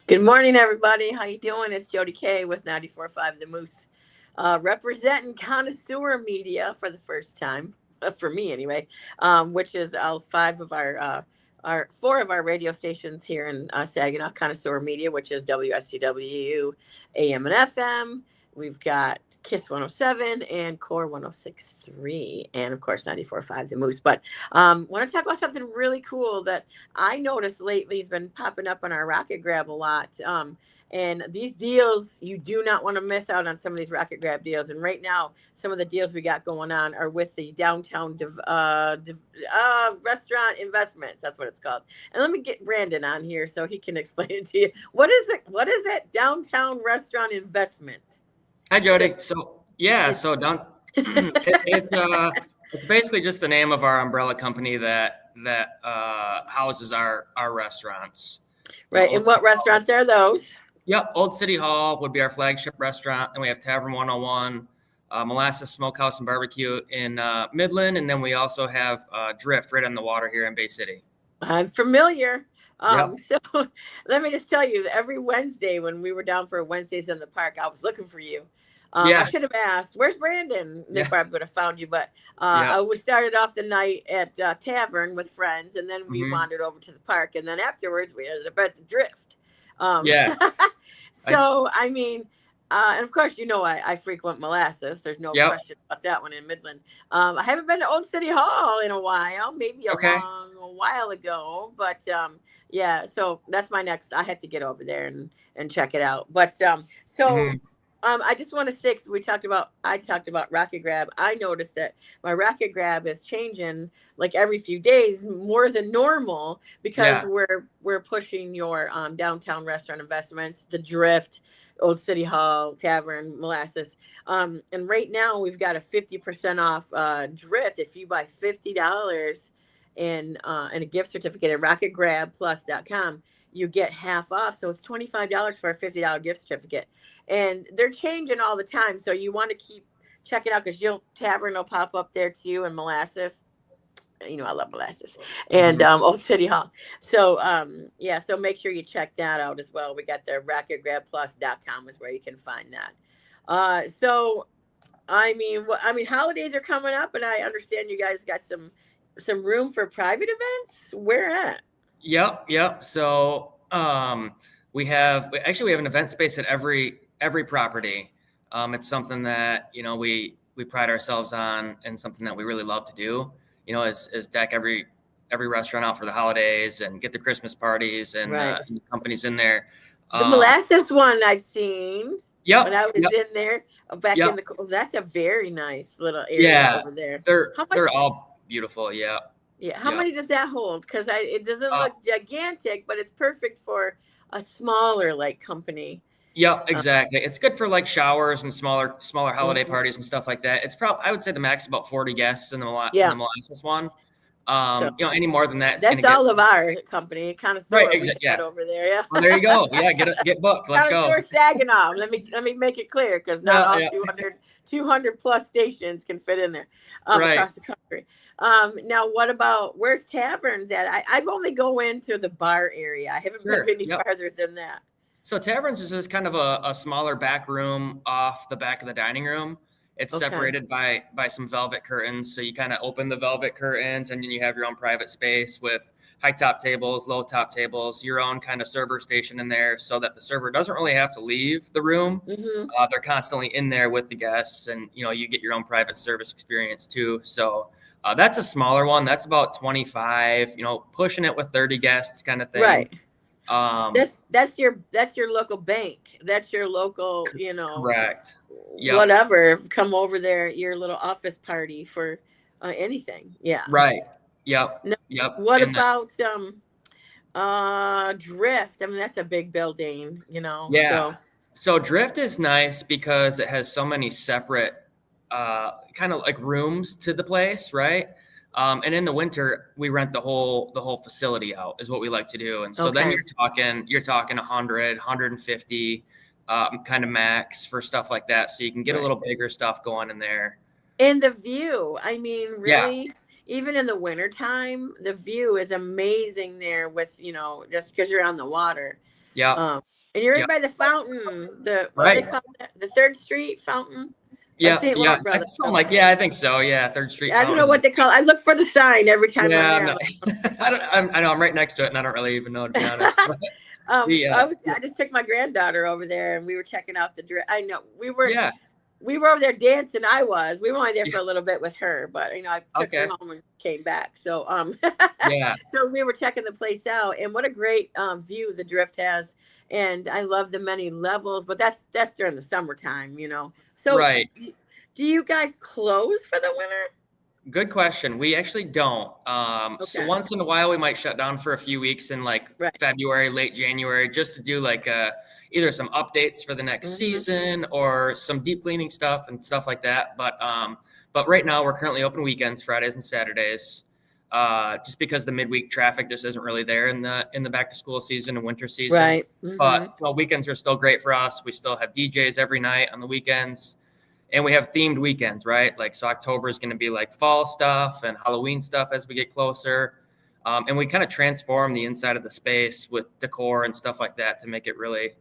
Good morning, everybody. How you doing? It's Jodi K with 94.5 The Moose, representing connoisseur media for the first time, for me anyway, which is all five of our four of our radio stations here in Saginaw, connoisseur media, which is WSGW, AM and FM. We've got Kiss 107 and Core 106.3, and of course 94.5 The Moose. But want to talk about something really cool that I noticed lately has been popping up on our Rocket Grab a lot. And these deals, you do not want to miss out on some of these Rocket Grab deals. And right now, some of the deals we got going on are with the downtown restaurant investments. That's what it's called. And let me get Brandon on here so he can explain it to you. What is it? What is it? Downtown restaurant investment. Hi, Jody. So yeah, It's so down it's basically just the name of our umbrella company that houses our restaurants. right. And Old what City Hall. restaurants are those? Yep, Old City Hall would be our flagship restaurant, and we have Tavern 101, Molasses Smokehouse and Barbecue in Midland, and then we also have Drift right on the water here in Bay City. I'm familiar. Yep. So let me just tell you that every Wednesday when we were down for Wednesdays in the park, I was looking for you. I Yeah. should have asked, "Where's Brandon?" They Yeah. probably would have found you. But Yeah. we started off the night at Tavern with friends, and then we Hmm. wandered over to the park, and then afterwards we ended up at the Drift. Yeah. I, So I mean, and of course, you know, I frequent Molasses. There's no yep. question about that one in Midland. I haven't been to Old City Hall in a while, maybe Okay. a while ago, but yeah. So that's my next. I had to get over there and check it out. But so. Hmm. I just want to say, 'cause I talked about Rocket Grab. I noticed that my Rocket Grab is changing like every few days more than normal because Yeah. we're pushing your downtown restaurant investments, the Drift, Old City Hall, Tavern, Molasses. And right now we've got a 50% off Drift if you buy $50 in a gift certificate at rocketgrabplus.com. You get half off, so it's $25 for a $50 gift certificate, and they're changing all the time. So you want to keep check it out because you'll Tavern will pop up there too, and Molasses. You know I love Molasses and Hmm. Old City Hall. So yeah, so make sure you check that out as well. We got the rocketgrabplus.com is where you can find that. So I mean, holidays are coming up, and I understand you guys got some room for private events. Where at? Yep. So we have an event space at every property. It's something that we pride ourselves on, and something that we really love to do. Is deck every restaurant out for the holidays and get the Christmas parties Right. and the companies in there. The Um, molasses one I've seen when yep, I was yep, in there back in yep. the. That's a very nice little area Yeah, over there. they're How much? they're all beautiful. Yeah, Yeah. How yeah. many does that hold? Because it doesn't Uh, look gigantic, but it's perfect for a smaller like company. Yep, Uh, exactly. It's good for like showers and smaller holiday mhm. parties and stuff like that. It's probably I would say the max about 40 guests in the Yeah. molasses one. So Any more than that, it's gonna that's get all of our company, right. connoisseur. We Exactly. chat Yeah. over there. Yeah. Well, there you go. Yeah, get booked. Let's go. Connoisseur Saginaw. Let me make it clear because not Yeah, all yeah. 200 plus stations can fit in there Right. across the country. Now, what about where's taverns at? I've only go into the bar area. I haven't been Sure. any Yep. farther than that. So taverns is just kind of a smaller back room off the back of the dining room. It's Okay. separated by some velvet curtains. So you kind of open the velvet curtains, and then you have your own private space with high top tables, low top tables, your own kind of server station in there, so that the server doesn't really have to leave the room. Mm-hmm. They're constantly in there with the guests, and you get your own private service experience too. So that's a smaller one. That's about 25. Pushing it with 30 guests kind of thing. Right. Um, That's your local bank. That's your local, Correct. Yep. whatever. Come over there, your little office party for anything. Yeah. Right. Yep. No, Yep. what And about Drift? I mean, that's a big building, yeah. so So Drift is nice because it has so many separate kind of like rooms to the place, right? And in the winter, we rent the whole facility out is what we like to do. And so then okay. you're talking 100, 150 kind of max for stuff like that. So you can get a Right. little bigger stuff going in there. And the view, I mean, Yeah. really, even in the wintertime, the view is amazing there with, just because you're on the water. Yeah. And you're Yeah. right by the fountain, what do they Right. call that? The Third Street fountain by Yeah. St. Yeah. Laurent Brothers. Something like, yeah, I think so. Yeah. Third Street I don't know Fountain. what they call it. I look for the sign every time I'm Yeah. there. No, I know I'm right next to it and I don't really even know, to be honest. But I just took my granddaughter over there and we were checking out the dress. I know yeah. we were over there dancing. We were only there for Yeah. a little bit with her, but I took her Okay. home and came back. So Yeah. so we were checking the place out, and what a great view the Drift has, and I love the many levels. But that's during the summertime. So Right. do you guys close for the winter? Good question. We actually don't. So Okay. once in a while, we might shut down for a few weeks in like Right. February, late January, just to do like either some updates for the next season or some deep cleaning stuff and stuff like that. But right now we're currently open weekends, Fridays and Saturdays, just because the midweek traffic just isn't really there in the back to school season and winter season. Right. But weekends are still great for us. We still have DJs every night on the weekends. And we have themed weekends, right? Like, so October is going to be like fall stuff and Halloween stuff as we get closer. And we kind of transform the inside of the space with decor and stuff like that to make it really,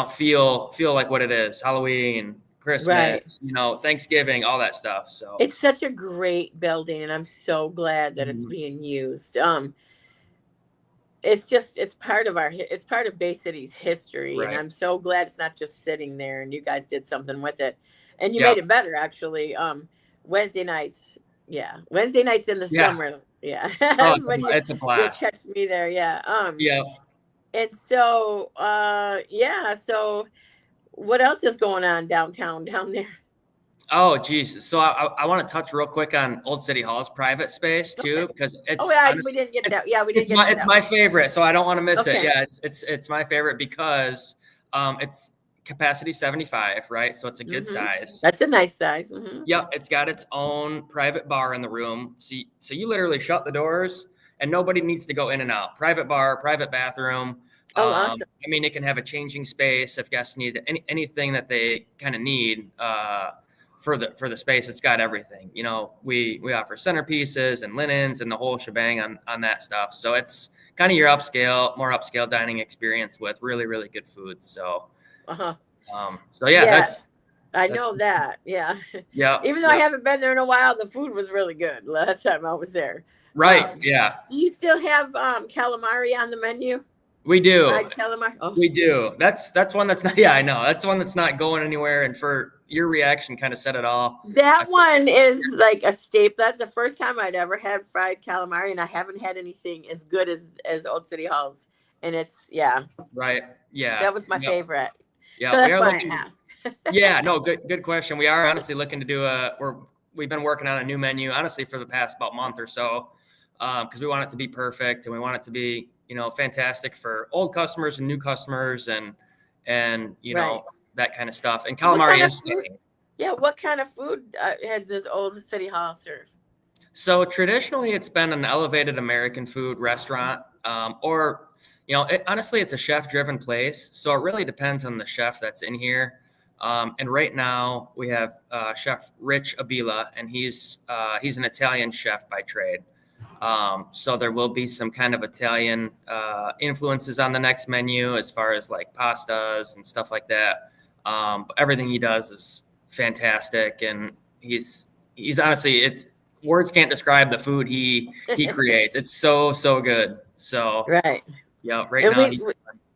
feel like what it is. Halloween, Christmas, Right. Thanksgiving, all that stuff. So It's such a great building, and I'm so glad that it's being used. It's part of Bay City's history, and right. I'm so glad it's not just sitting there. And you guys did something with it, and you Yeah. made it better actually. Wednesday nights, Wednesday nights in the Yeah. summer, Oh, that's when it's a you'll blast. catch me there, Yeah. And so, so what else is going on downtown down there? Oh, geez. So I want to touch real quick on Old City Hall's private space too, Okay. because it's We didn't get that. Yeah, we didn't get it's my favorite, so I don't want to miss it. Okay. Yeah, it's my favorite because it's capacity 75, right? So it's a good size. That's a nice size. Yep, it's got its own private bar in the room. So you literally shut the doors and nobody needs to go in and out. Private bar, private bathroom. Oh, awesome. I mean, it can have a changing space if guests need anything that they kind of need for the space. It's got everything. We offer centerpieces and linens and the whole shebang on that stuff. So it's kind of your more upscale dining experience with really, really good food. So so yeah, that's I know that. Yeah. Yeah. Even though I haven't been there in a while, the food was really good last time I was there. Right. Yeah. Do you still have calamari on the menu? We do. Fried calamari? Oh. We do. That's one that's not. Yeah, I know. That's one that's not going anywhere. And for your reaction, kind of said it all. That one is like a staple. That's the first time I'd ever had fried calamari, and I haven't had anything as good as Old City Halls. And it's Right. Yeah. That was my favorite. Yeah. So that's why I asked. Yeah. No. Good question. We are honestly looking to do we've been working on a new menu honestly for the past about month or so, because we want it to be perfect and we want it to be fantastic for old customers and new customers and that kind of stuff. And calamari is what kind of food has this Old City Hall served? So traditionally, it's been an elevated American food restaurant, or honestly, it's a chef-driven place. So it really depends on the chef that's in here. And right now, we have Chef Rich Abila, and he's an Italian chef by trade. So there will be some kind of Italian influences on the next menu as far as like pastas and stuff like that. But everything he does is fantastic, and he's honestly, words can't describe the food he creates. It's so good. So right. Yeah. Right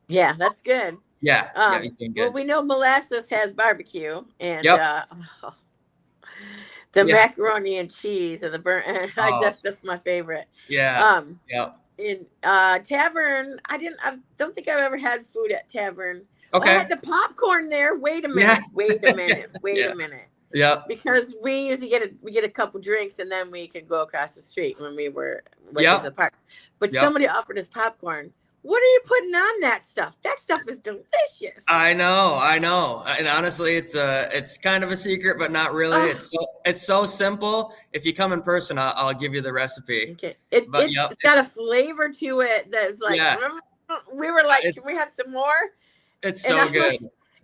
now. That's good. Yeah. He's doing good. Well, we know Molasses has barbecue and the macaroni and cheese and the burnt. That's my favorite. Yeah. In Tavern, I don't think I've ever had food at Tavern. Okay. I had the popcorn there. Wait a minute. Wait a minute. Yeah. Because we usually get a couple drinks and then we can go across the street when we were in the park. But somebody offered us popcorn. What are you putting on that stuff? That stuff is delicious. I know. And honestly, it's kind of a secret, but not really. It's so simple. If you come in person, I'll give you the recipe. Okay. It's got a flavor to it that's like we were like, can we have some more? It's so good.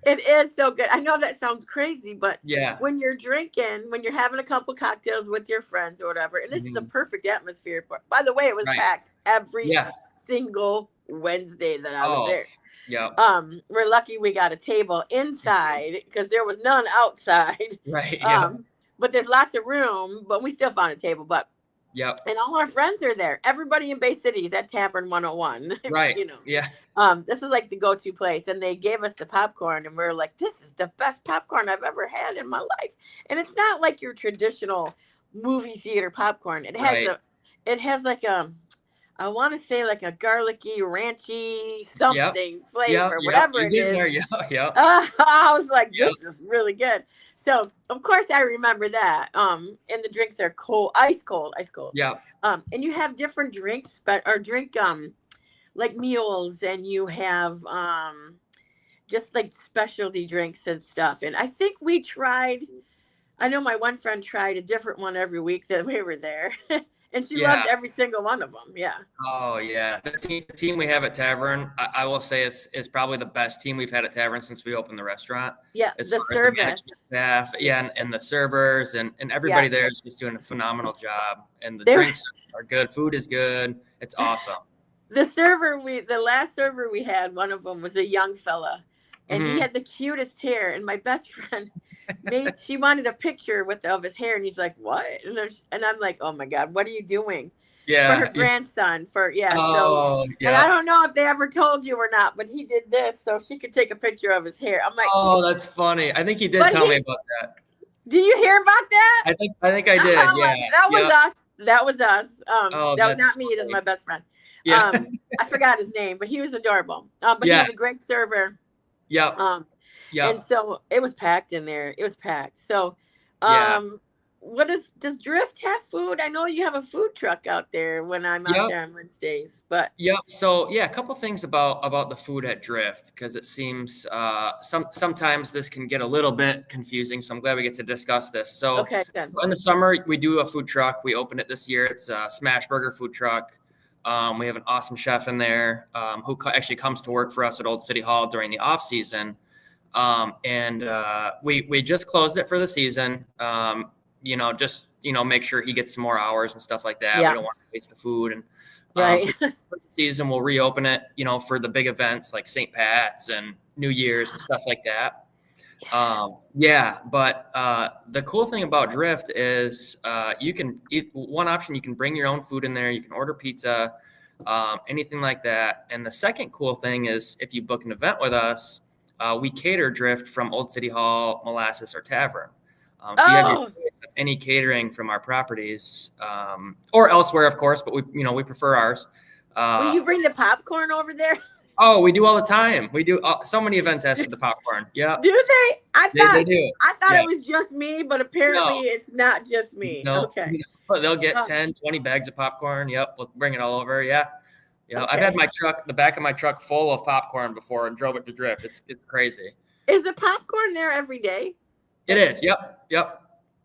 It is so good. I know that sounds crazy, but Yeah. when you're drinking, when you're having a couple cocktails with your friends or whatever, and this is the Mhm. perfect atmosphere. By the way, it was Right. packed every Yeah. single Wednesday that I was Oh, there. yep. We're lucky we got a table Mhm. inside because there was none outside. Right. Yep. Um, but there's lots of room, but we still found a table. But Yep. and all our friends are there. Everybody in Bay City is at Tavern 101. Right. you know, Yeah. this is like the go-to place, and they gave us the popcorn, and we are like, "This is the best popcorn I've ever had in my life." And it's not like your traditional movie theater popcorn. Right. It has like I want to say like a garlicky, ranchy Yep. something Yep. flavor, Yep. whatever You've it been there. is. Yep. Yep. I was like, Yep. this is really good. So of course I remember that. And the drinks are cold, ice cold, ice cold. Yep. And you have different drinks, but or drink like meals, and you have just like specialty drinks and stuff. And I think we tried. I know my one friend tried a different one every week that we were there, and she Yeah. loved every single one of them. Yeah. Oh yeah, the team we have at Tavern, I will say is probably the best team we've had at Tavern since we opened the restaurant. Yeah, As the far as the management service. staff, yeah, and the servers and everybody Yeah, there is just doing a phenomenal job. And the they were drinks are good, food is good. It's awesome. the last server we had, one of them was a young fella, and he Hmm. had the cutest hair. And my best friend she wanted a picture of his hair, and he's like, "What?" And I'm like, "Oh my god, what are you doing?" For her Yeah, yeah. grandson, for yeah. So, Oh, and I yeah. don't know if they ever told you or not, but he did this so she could take a picture of his hair. I'm like, Oh, that's funny. I think he did but tell me about that. did you hear about that? I think I did. Oh Yeah. my, that was Yep. us. That was us. Oh, That was that's not me. That was funny. my best friend. Yeah. I forgot his name, but he was adorable. But he Yeah. was a great server. Yep. Um, and Yep. so it was packed in there. It was packed. So, Yeah. what does Drift have food? I know you have a food truck out there when I'm out Yep. there on Wednesdays, but Yep. So yeah, a couple things about the food at Drift, because it seems sometimes this can get a little bit confusing. So I'm glad we get to discuss this. So okay, good. in the summer we do a food truck. We opened it this year. It's a smash burger food truck. We have an awesome chef in there who actually comes to work for us at Old City Hall during the off season. And we just closed it for the season. Just make sure he gets some more hours and stuff like that. We Yeah, don't want to waste the food. And right. so for the season, we'll reopen it, for the big events like St. Pat's and New Year's and stuff like that. Yes. Yeah, but the cool thing about Drift is one option, you can bring your own food in there. You can order pizza, anything like that. And the second cool thing is if you book an event with us, we cater Drift from Old City Hall, Molasses, or Tavern. So you have your Oh, choice of any catering from our properties, or elsewhere, of course, but we prefer ours. will Uh, you bring the popcorn over there? oh, we do all the time. We do so many events ask for the popcorn. Yeah, Do they? they do. I thought Yeah, it was just me, but apparently no, it's not just me. no. Okay. They'll get Oh, 10, 20 bags of popcorn. Yep, we'll bring it all over. Yeah. I've had okay. the back of my truck full of popcorn before and drove it to Drift. It's crazy. Is the popcorn there every day? It is. Yep. Yep.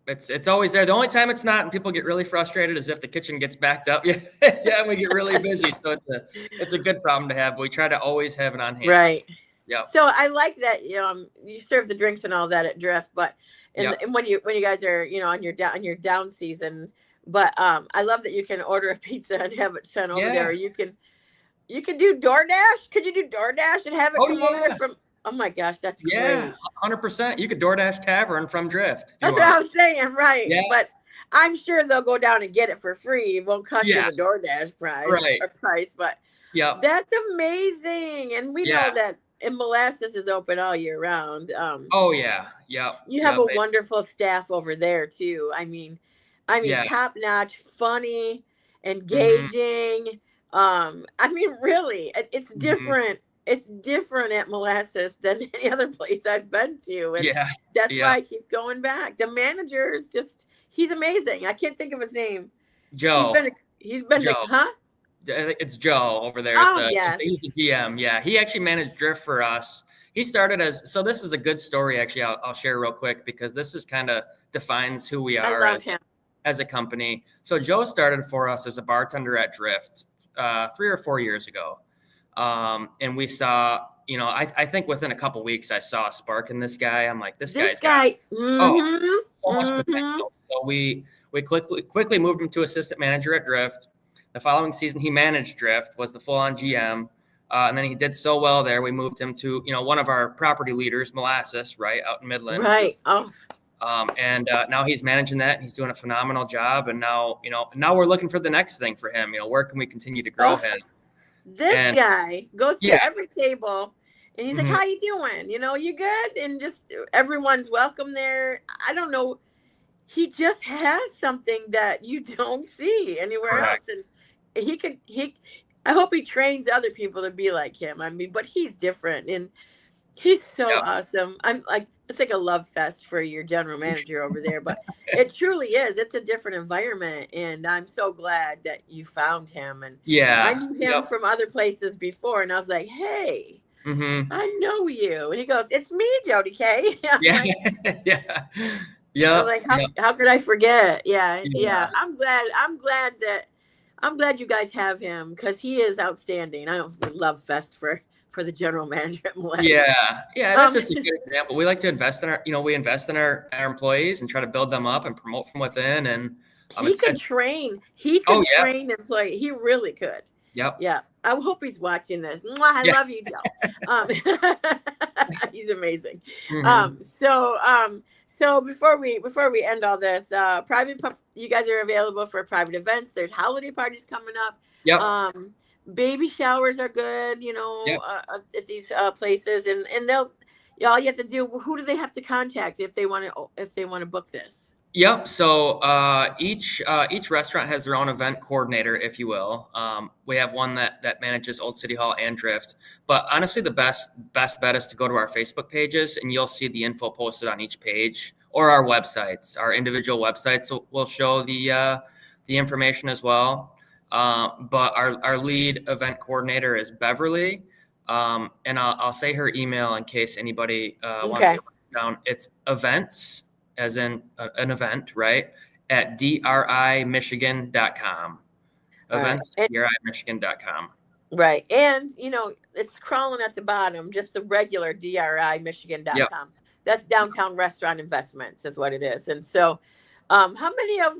It's always there. The only time it's not and people get really frustrated is if the kitchen gets backed up. Yeah. Yeah, and we get really busy. So it's a good problem to have, but we try to always have it on hand. Right. Yep. So I like that you serve the drinks and all that at Drift, but Yep. and when you guys are on your down season, but I love that you can order a pizza and have it sent over there, Yeah. or you can do DoorDash. Could you do DoorDash and have it Oh come over there yeah. from? Oh my gosh, that's Yeah. great. 100%. You could DoorDash Tavern from Drift if you That's what want. I was saying, right? Yeah. But I'm sure they'll go down and get it for free. It won't cost you Yeah. the DoorDash Right. price, but Yep. that's amazing. And we know Yeah. that and Molasses is open all year round. Oh yeah. Yep. You have Yep. a wonderful staff over there too. I mean, Yeah. top notch, funny, Hmm. engaging. Really, it's Hmm. different. It's different at Molasses than any other place I've been to, and Yeah. that's why Yeah. I keep going back. The manager is he's amazing. I can't think of his name. He's Joe. been he's been to Joe. huh? I think it's Joe over there. Oh yes. He's the GM. Yeah, he actually managed Drift for us. He started so this is a good story actually. I'll share real quick because this is kind of defines who we I are love him. as a company. So Joe started for us as a bartender at Drift 3 or 4 years ago, and we saw you know, I think within a couple weeks I saw a spark in this guy. I'm like, this This guy's got guy, so much potential. So we quickly moved him to assistant manager at Drift. The following season, he managed Drift, was the full-on GM, and then he did so well there. We moved him to, you know, one of our property leaders, Molasses, right out in Midland. right. Oh, And now he's managing that, and he's doing a phenomenal job. And now, you know, now we're looking for the next thing for him. You know, where can we continue to grow him? this And guy goes yeah, to every table and he's like, mhm, how you doing? You know, you good? And just everyone's welcome there. I don't know. He just has something that you don't see anywhere correct. else. And I hope he trains other people to be like him. I mean, but he's different and he's so Yep. awesome. I'm like, it's like a love fest for your general manager over there, but it truly is. It's a different environment, and I'm so glad that you found him. And I Yeah. knew him Yep. from other places before, and I was like, "Hey, Hmm. I know you." And he goes, "It's me, Jodi K." Yeah. Yeah. I'm Yep. like, Yep. how could I forget? Yeah, yeah. Yeah. I'm glad you guys have him because he is outstanding. I don't love fest for the general manager at Molasses. Yeah. Yeah. That's Um, just a good example. We like to invest in our, you know, we invest in our employees and try to build them up and promote from within. And he could it's train. He oh could yeah. train and play. He really could. Yep. Yeah. I hope he's watching this. Mwah, I Yeah. love you, Joe. He's amazing. Hmm. So before we end all this, you guys are available for private events. There's holiday parties coming up. Yep. Baby showers are good, you know, Yep. at these places, and they'll all you have to do. Who do they have to contact if they want to book this? Yep. So each restaurant has their own event coordinator, if you will. We have one that manages Old City Hall and Drift. But honestly, the best bet is to go to our Facebook pages, and you'll see the info posted on each page, or our websites. Our individual websites will show the information as well. But our lead event coordinator is Beverly, and I'll say her email in case anybody wants Okay. to write it down. It's events, as in an event, right? At drimichigan.com. All right. Events at drimichigan.com. Right. And, it's crawling at the bottom, just the regular Yep. drimichigan.com. That's downtown restaurant investments is what it is. And so, how many of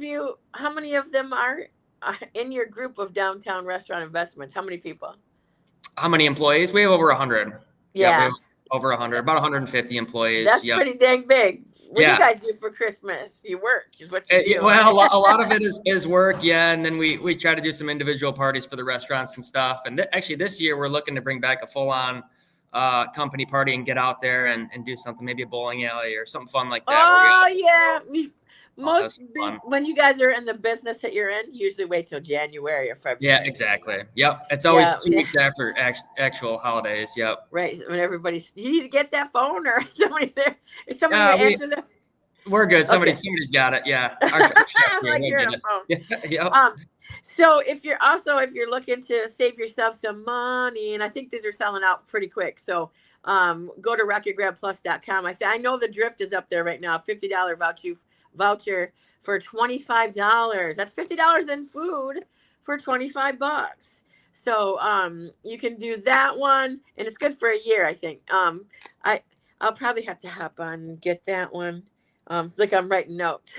them are in your group of downtown restaurant investments? How many people? How many employees? We have over 100. Yep, we Yeah, have over 100, about 150 employees. that's Yep. pretty dang big. What do you Yeah. guys do for Christmas? You work is what you do. Well, a lot of it is work, yeah, and then we try to do some individual parties for the restaurants and stuff. And actually, this year we're looking to bring back a full-on company party and get out there and do something, maybe a bowling alley or something fun like that. Oh Where yeah. all have some fun. When you guys are in the business that you're in, you usually wait till January or February. Yeah, exactly. Yep, it's always Yeah, 2 weeks after actual holidays. Yep. right. When everybody's, you need to get that phone or somebody's there. Is somebody Yeah, gonna answer the? we're good. Okay. Somebody's got it. Yeah. Our chef's I'm here. like, He'll you're get on a it. phone. Yeah. Yep. So if you're looking to save yourself some money, and I think these are selling out pretty quick. So go to rocketgrabplus.com. I know the Drift is up there right now, $50 voucher for $25. That's $50 in food for $25. So you can do that one, and it's good for a year, I think. I'll probably have to hop on and get that one. Like I'm writing notes.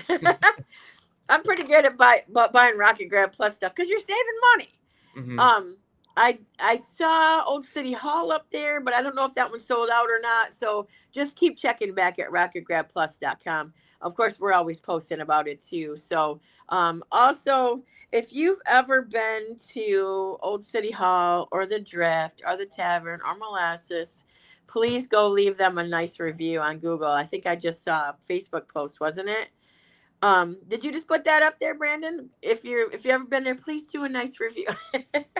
I'm pretty good at buying Rocket Grab Plus stuff because you're saving money. Mhm. I saw Old City Hall up there, but I don't know if that one's sold out or not. So just keep checking back at rocketgrabplus.com. Of course, we're always posting about it too. So also, if you've ever been to Old City Hall or the Drift or the Tavern or Molasses, please go leave them a nice review on Google. I think I just saw a Facebook post, wasn't it? Did you just put that up there, Brandon? If you've ever been there, please do a nice review.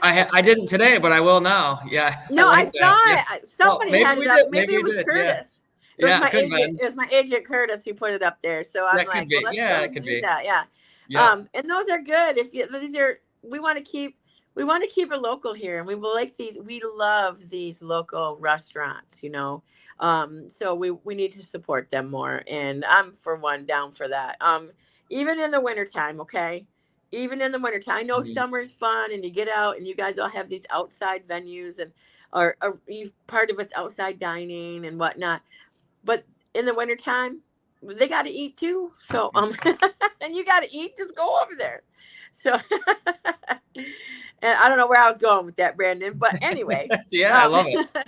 I didn't today, but I will now. Yeah. No, I saw that. it. Somebody had we it up. did. Maybe it was we did. Curtis. Yeah. It could have Agent. been. It was my agent Curtis who put it up there. So I'm That could like, be. well, let's Yeah, go it could do be. that. Yeah. Yeah. And those are good. We want to keep it local here, and we love these local restaurants, so we need to support them more, and I'm for one down for that. Even in the wintertime, okay, even in the wintertime. I know Mhm. summer's fun and you get out and you guys all have these outside venues and or part of it's outside dining and whatnot. But in the wintertime, they got to eat too. So and you got to eat, just go over there. So and I don't know where I was going with that, Brandon, but anyway, Yeah, I um love it.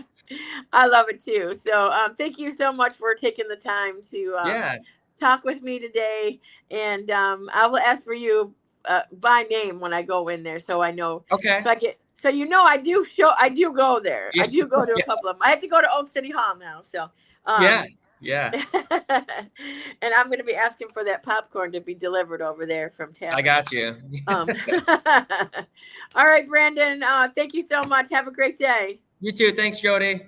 I love it too. So thank you so much for taking the time to Yeah. talk with me today. And I will ask for you by name when I go in there, so I know. Okay. So I get. So I do go there. Yeah. I do go to a Yeah. couple of them. I have to go to Old City Hall now. So Yeah. um, Yeah. and I'm going to be asking for that popcorn to be delivered over there from I Tavern. got you. Um, all right, Brandon. Thank you so much. Have a great day. You too. Thanks, Jody.